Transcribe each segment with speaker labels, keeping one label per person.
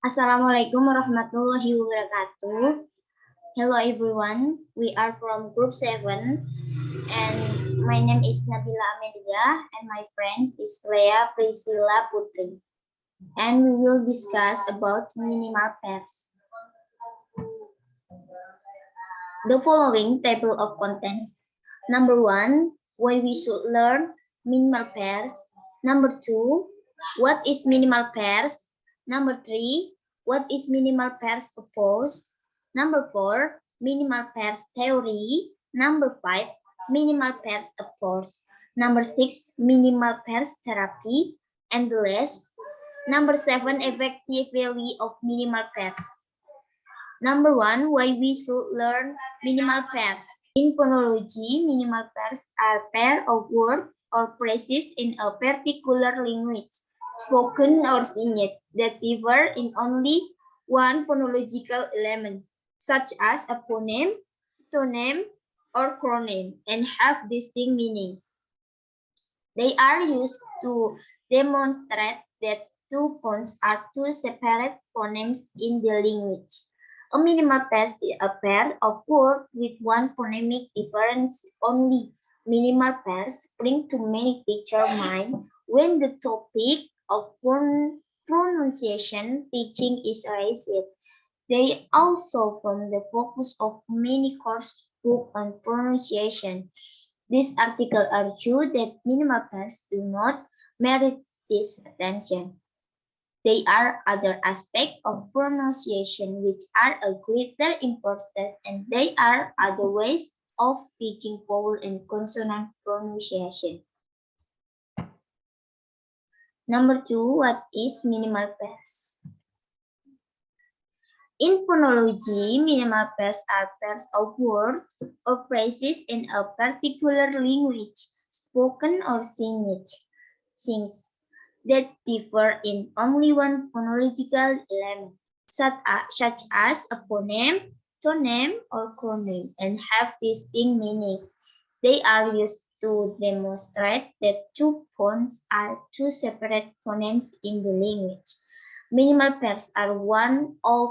Speaker 1: Assalamualaikum warahmatullahi wabarakatuh. Hello everyone, we are from group 7 and my name is Nabilla Amelia and my friends is Lea Priscilla Putri. And we will discuss about minimal pairs. The following table of contents. Number 1, why we should learn minimal pairs. Number 2, what is minimal pairs? Number 3, what is minimal pairs purpose? Number 4, minimal pairs theory. Number 5, minimal pairs approach. Number 6, minimal pairs therapy. And the last, number 7, effective value of minimal pairs. Number 1, why we should learn minimal pairs. In phonology, minimal pairs are pair of words or phrases in a particular language, spoken or sung, that differ in only one phonological element, such as a phoneme, toneme, or chroneme, and have distinct meanings. They are used to demonstrate that two phones are two separate phonemes in the language. A minimal pair is a pair of words with one phonemic difference only. Minimal pairs bring to many teachers' mind when the topic of pronunciation teaching is raised. They also form the focus of many course books on pronunciation. This article argues that minimal pairs do not merit this attention. There are other aspects of pronunciation which are of greater importance, and there are other ways of teaching vowel and consonant pronunciation. Number 2, what is minimal pairs? In phonology, minimal pairs are pairs of words or phrases in a particular language, spoken or sung, that differ in only one phonological element, such as a phoneme, toneme, or chroneme, and have distinct meanings. They are used to demonstrate that two phones are two separate phonemes in the language. Minimal pairs are one of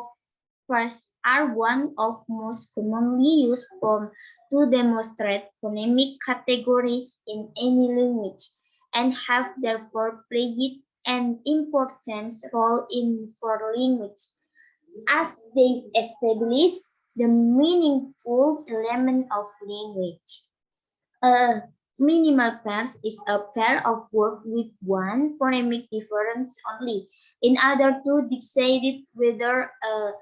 Speaker 1: most commonly used forms to demonstrate phonemic categories in any language, and have therefore played an important role in for language, as they establish the meaningful element of language. A minimal pair is a pair of words with one phonemic difference only. In order to decide whether a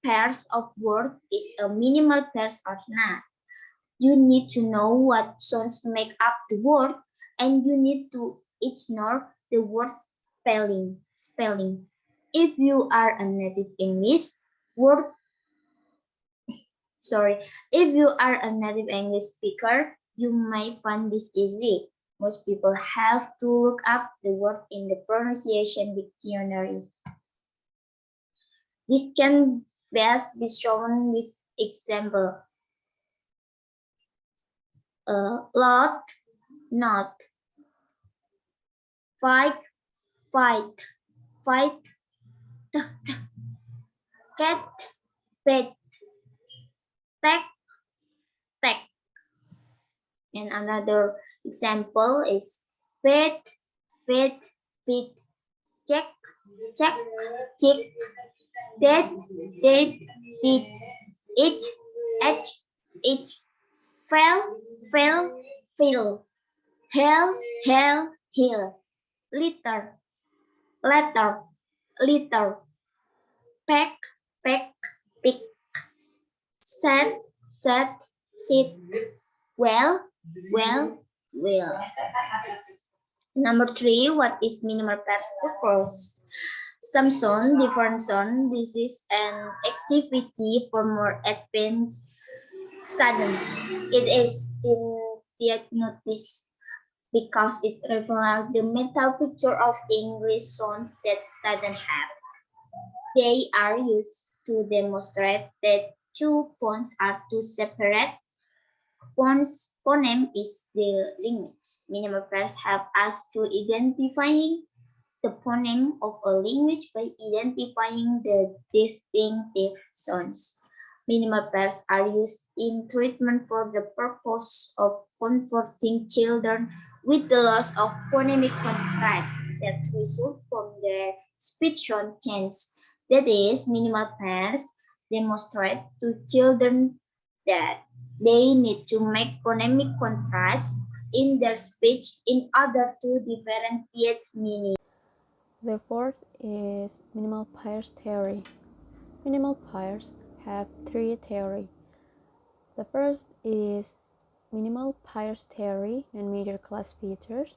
Speaker 1: pairs of words is a minimal pairs or not, you need to know what sounds make up the word, and you need to ignore the word spelling. If you are a native English word, if you are a native English speaker, you may find this easy. Most people have to look up the word in the pronunciation dictionary. This can best be shown with example. Lot, not. Fight, cat, pet, tech. And another example is pet, pit, check, chick, dead, did, itch, fell, fill, hell, hill, litter, peck, pick, set, sit, well. Number 3, what is minimal pairs purpose? Some sound, different sound. This is an activity for more advanced students. It is in diagnosis because it reveals the mental picture of English sounds that students have. They are used to demonstrate that two phones are two separate phoneme is the language. Minimal pairs help us to identifying the phoneme of a language by identifying the distinctive sounds. Minimal pairs are used in treatment for the purpose of comforting children with the loss of phonemic contrast that result from their speech sound change. That is, minimal pairs demonstrate to children that they need to make phonemic contrast in their speech in order to differentiate meaning.
Speaker 2: The fourth is minimal pairs theory. Minimal pairs have three theories. The first is minimal pairs theory and major class features,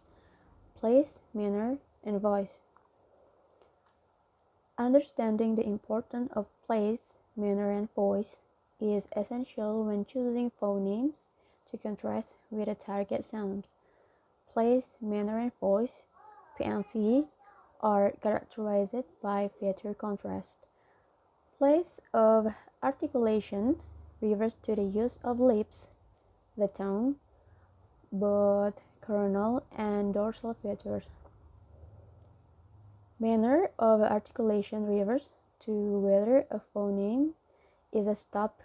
Speaker 2: place, manner, and voice. Understanding the importance of place, manner, and voice is essential when choosing phonemes to contrast with a target sound. Place, manner, and voice (PMV) are characterized by feature contrast. Place of articulation refers to the use of lips, the tongue, both coronal and dorsal features. Manner of articulation refers to whether a phoneme is a stop,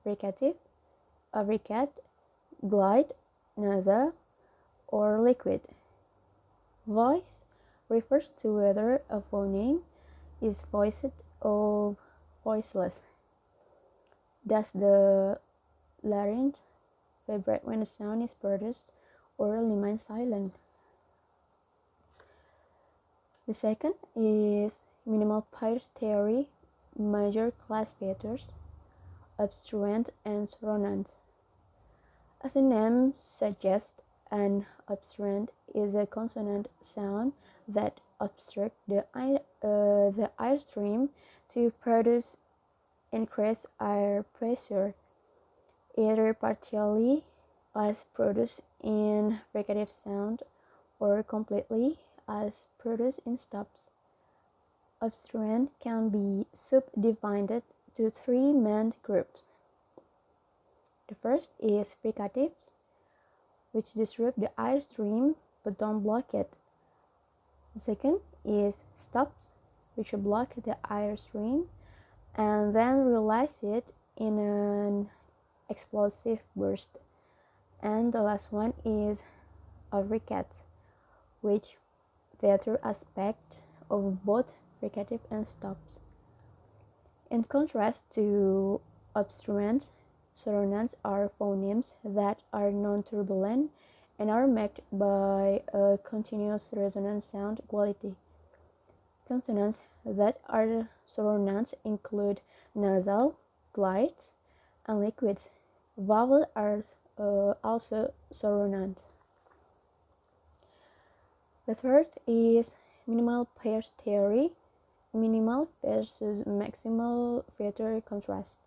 Speaker 2: fricative, a fricat, glide, nasal, or liquid. Voice refers to whether a phoneme is voiced or voiceless. Does the larynx vibrate when a sound is produced or remain silent? The second is minimal pairs theory, major class features, obstruent and sonant. As the name suggests, an obstruent is a consonant sound that obstructs the airstream to produce increased air pressure, either partially as produced in fricative sound or completely as produced in stops. Obstruent can be subdivided to three main groups. The first is fricatives, which disrupt the airstream but don't block it. The second is stops, which block the airstream and then release it in an explosive burst. And the last one is fricats, which feature aspect of both fricative and stops. In contrast to obstruents, sonants are phonemes that are non-turbulent and are marked by a continuous resonant sound quality. Consonants that are sonants include nasal, glides, and liquids. Vowels are also sonant. The third is minimal pairs theory, minimal versus maximal feature contrast.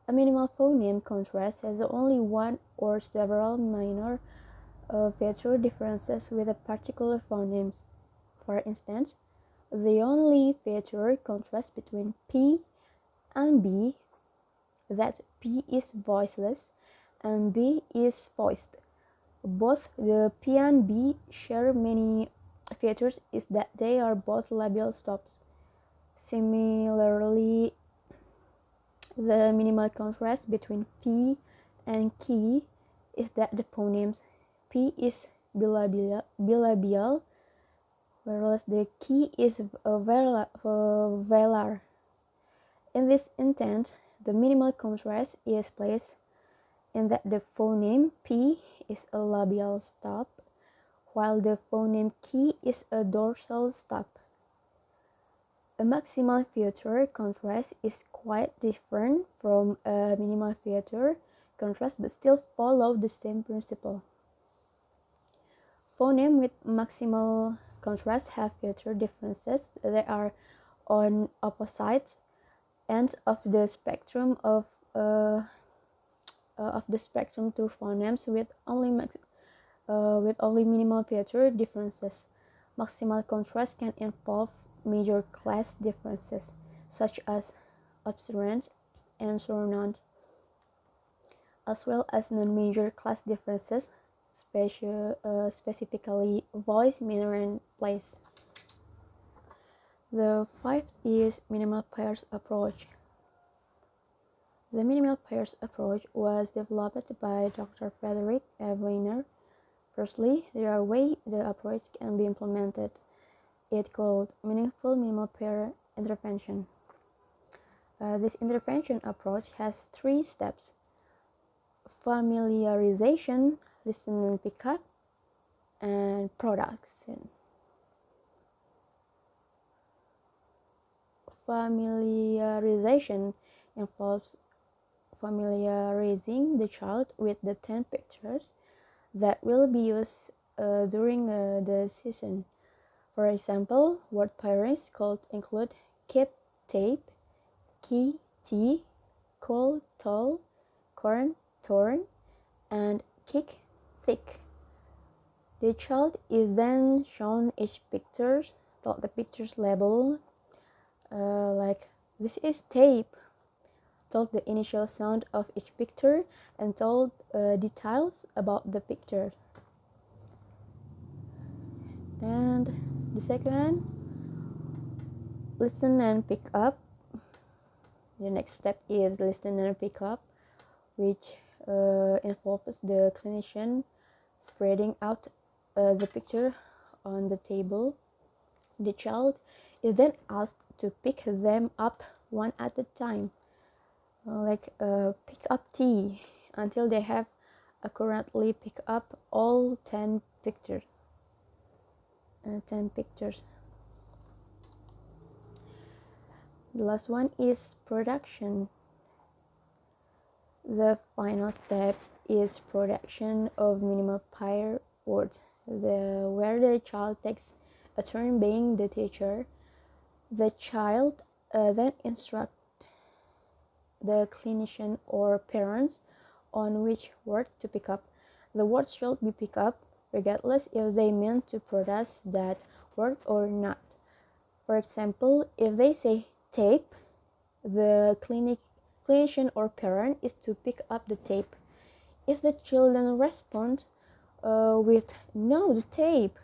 Speaker 2: A minimal phoneme contrast has only one or several minor feature differences with a particular phoneme. For instance, the only feature contrast between P and B that P is voiceless and B is voiced. Both the P and B share many features is that they are both labial stops. Similarly, the minimal contrast between P and key is that the phonemes P is bilabial, whereas the key is velar. In this instance, the minimal contrast is placed in that the phoneme P is a labial stop, while the phoneme key is a dorsal stop. A maximal feature contrast is quite different from a minimal feature contrast but still follow the same principle. Phonemes with maximal contrast have feature differences. They are on opposite ends of the spectrum to phonemes with only minimal feature differences. Maximal contrast can involve major class differences, such as obstruent and sonant, as well as non-major class differences, specifically voice, manner, and place. The fifth is minimal pairs approach. The minimal pairs approach was developed by Dr. Frederick A. Weiner. Firstly, there are ways the approach can be implemented. It's called meaningful minimal pair intervention. This intervention approach has 3 steps: familiarization, listen and pick up, and production. Familiarization involves familiarizing the child with the 10 pictures that will be used during the session. For example, word pairings could include keep, tape, key, tea, coal, tall, corn, torn, and kick, thick. The child is then shown each picture, told the picture's label, like this is tape, told the initial sound of each picture, and told details about the picture. And the second, listen and pick up. The next step is listen and pick up, which involves the clinician spreading out the picture on the table. The child is then asked to pick them up one at a time, pick up tea, until they have accurately picked up all 10 pictures. The last one is production. The final step is production of minimal pair words, where the child takes a turn being the teacher. The child then instructs the clinician or parents on which word to pick up. The words should be picked up regardless if they mean to produce that word or not. For example, if they say tape, the clinician or parent is to pick up the tape. If the children respond with no, the tape,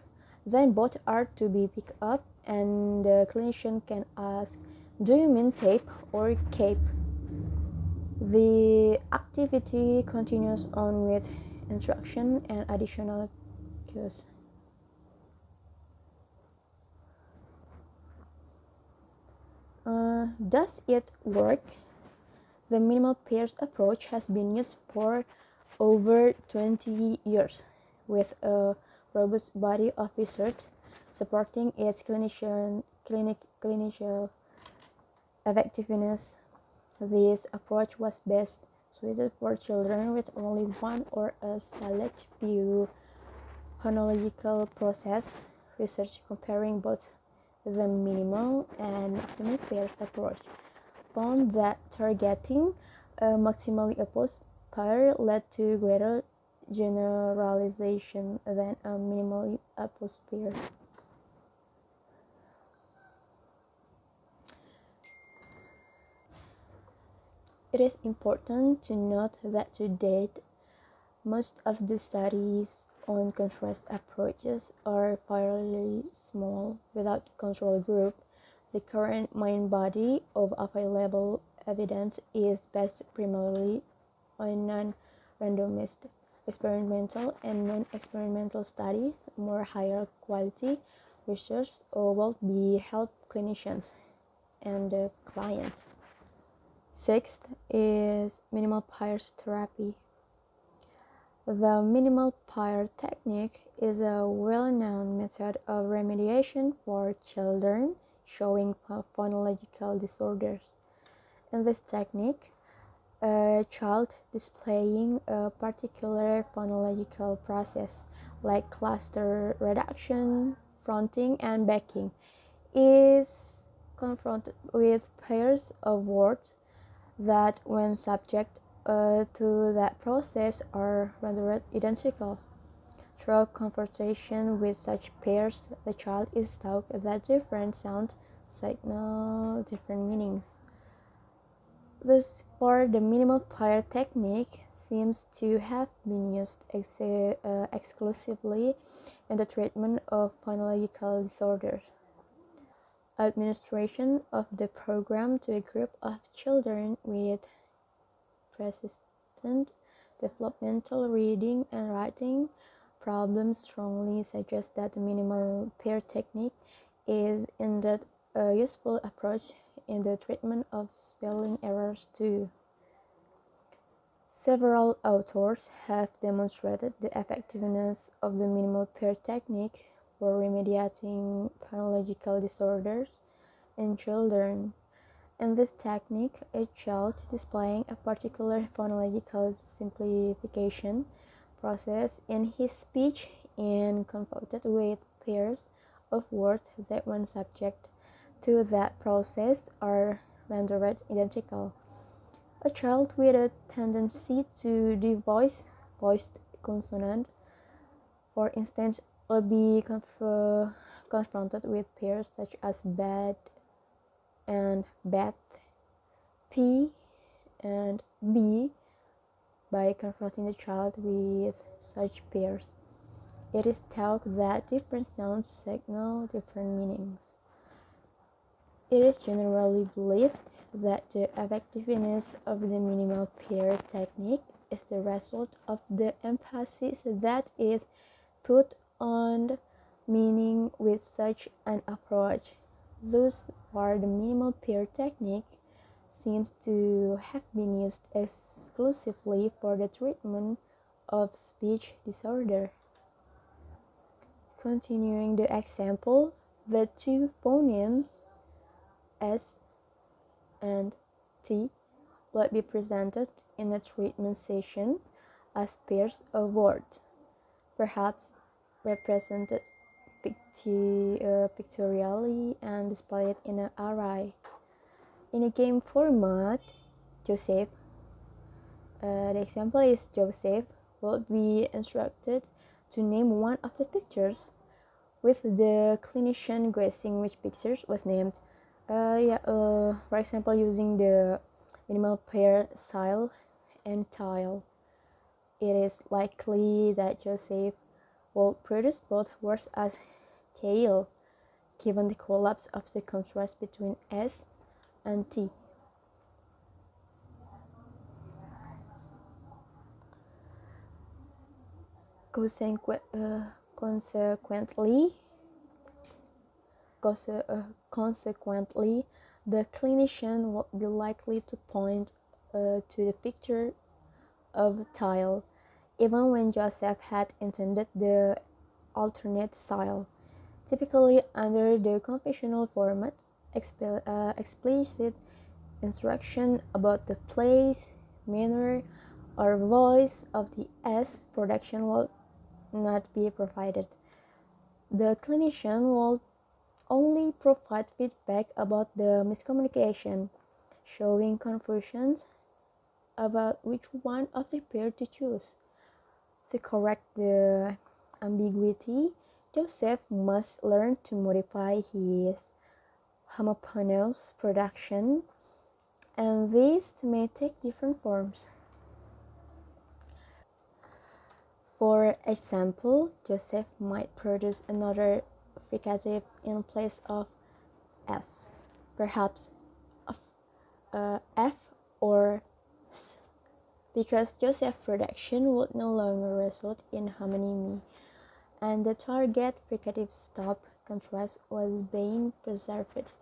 Speaker 2: then both are to be picked up, and the clinician can ask, do you mean tape or cape? The activity continues on with instruction and additional cues. Does it work? The minimal pairs approach has been used for over 20 years, with a robust body of research supporting its clinical effectiveness. This approach was best suited for children with only one or a select few phonological process. Research comparing both the minimal and maximal pairs approach found that targeting a maximally opposed pair led to greater generalization than a minimally opposed pair. It is important to note that to date, most of the studies on contrast approaches are fairly small without control group. The current main body of available evidence is based primarily on non-randomized experimental and non-experimental studies. More higher quality research will be help clinicians and clients. Sixth is minimal pairs therapy. The minimal pair technique is a well-known method of remediation for children showing phonological disorders. In this technique, a child displaying a particular phonological process, like cluster reduction, fronting, and backing, is confronted with pairs of words that, when subject to that process, are rendered identical. Through conversation with such pairs, the child is taught that different sounds signal different meanings. Thus far, the minimal pair technique seems to have been used exclusively in the treatment of phonological disorders. administration of the program to a group of children with persistent developmental reading and writing problems strongly suggest that the minimal pair technique is indeed a useful approach in the treatment of spelling errors too. Several authors have demonstrated the effectiveness of the minimal pair technique for remediating phonological disorders in children. In this technique, a child displaying a particular phonological simplification process in his speech and confronted with pairs of words that when subject to that process are rendered identical. A child with a tendency to devoice voiced consonant, for instance, will be confronted with pairs such as bad and bath, P and B. By confronting the child with such pairs, it is taught that different sounds signal different meanings. It is generally believed that the effectiveness of the minimal pair technique is the result of the emphasis that is put on meaning with such an approach. Thus far, the minimal pair technique seems to have been used exclusively for the treatment of speech disorder. Continuing the example, the two phonemes S and T will be presented in a treatment session as pairs of words, perhaps represented pictorially and displayed in an array. In a game format, Joseph, the example is Joseph, will be instructed to name one of the pictures, with the clinician guessing which picture was named. For example, using the minimal pair style and tile, it is likely that Joseph will produce both words as tail, given the collapse of the contrast between S and T. Consequently, the clinician would be likely to point to the picture of tile, even when Joseph had intended the alternate style. Typically, under the conventional format, explicit instruction about the place, manner, or voice of the S production will not be provided. The clinician will only provide feedback about the miscommunication, showing confusions about which one of the pair to choose. To correct the ambiguity, Joseph must learn to modify his homophonous production, and these may take different forms. For example, Joseph might produce another fricative in place of S, perhaps F or S, because Joseph's production would no longer result in homonymy, and the target fricative stop contrast was being preserved.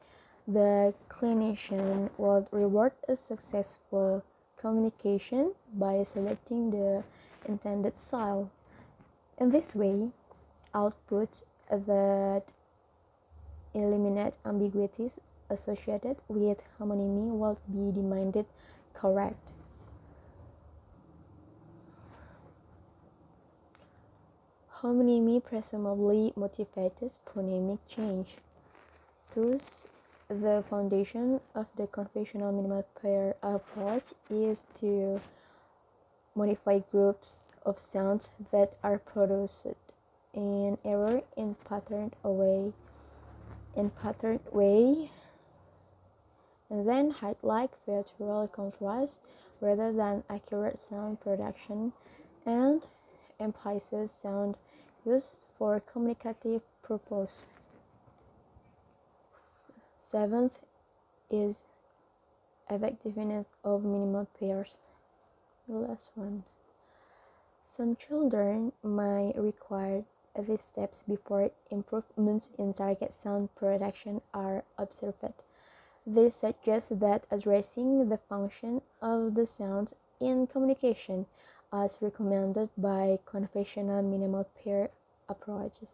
Speaker 2: The clinician would reward a successful communication by selecting the intended style. In this way, outputs that eliminate ambiguities associated with homonymy will be deemed correct. Homonymy presumably motivates phonemic change. Thus, the foundation of the conventional minimal pair approach is to modify groups of sounds that are produced in error in patterned way, and then highlight virtual contrast rather than accurate sound production, and emphasize sound used for communicative purpose. Seventh is effectiveness of minimal pairs. The last one. Some children might require these steps before improvements in target sound production are observed. This suggests that addressing the function of the sounds in communication, as recommended by conventional minimal pair approaches,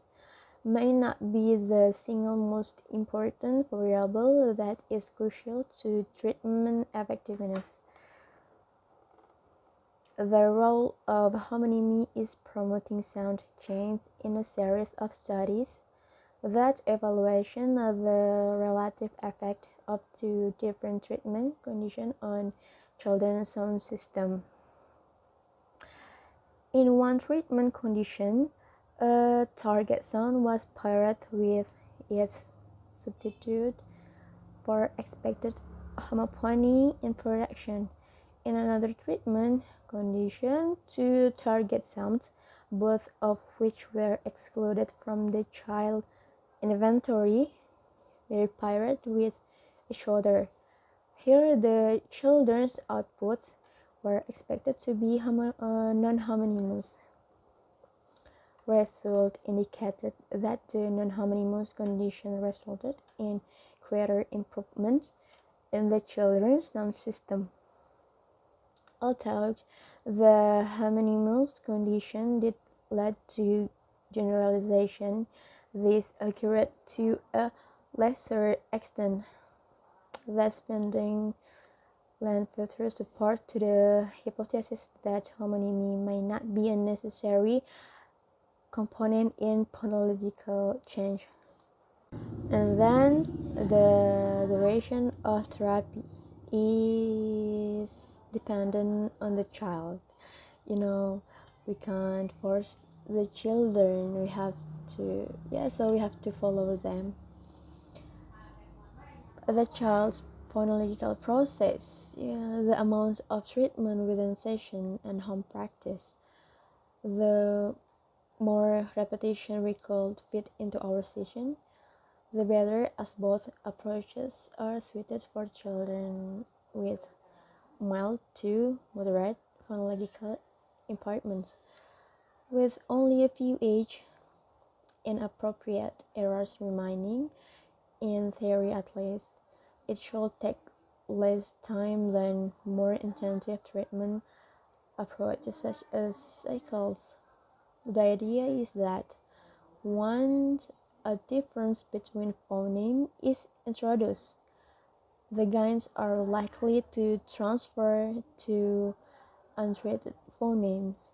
Speaker 2: may not be the single most important variable that is crucial to treatment effectiveness. The role of homonymy is promoting sound change in a series of studies that evaluation of the relative effect of two different treatment conditions on children's sound system. In one treatment condition, a target sound was paired with its substitute for expected homophony in production. In another treatment condition, two target sounds, both of which were excluded from the child inventory, were paired with each other. Here, the children's outputs were expected to be non-homonymous. Result indicated that the non-homonymous condition resulted in greater improvements in the children's sound system. Although the homonymous condition did lead to generalization, this occurred to a lesser extent. Thus, finding lend further support to the hypothesis that homonymy may not be a necessary component in phonological change. And then the duration of therapy is dependent on the child. We can't force the children. We have to follow them. The child's phonological process, the amount of treatment within session and home practice, the more repetition we could fit into our session, the better, as both approaches are suited for children with mild to moderate phonological impairments. With only a few age inappropriate errors remaining, in theory at least, it should take less time than more intensive treatment approaches such as cycles. The idea is that once a difference between phoneme is introduced, the gains are likely to transfer to untreated phonemes.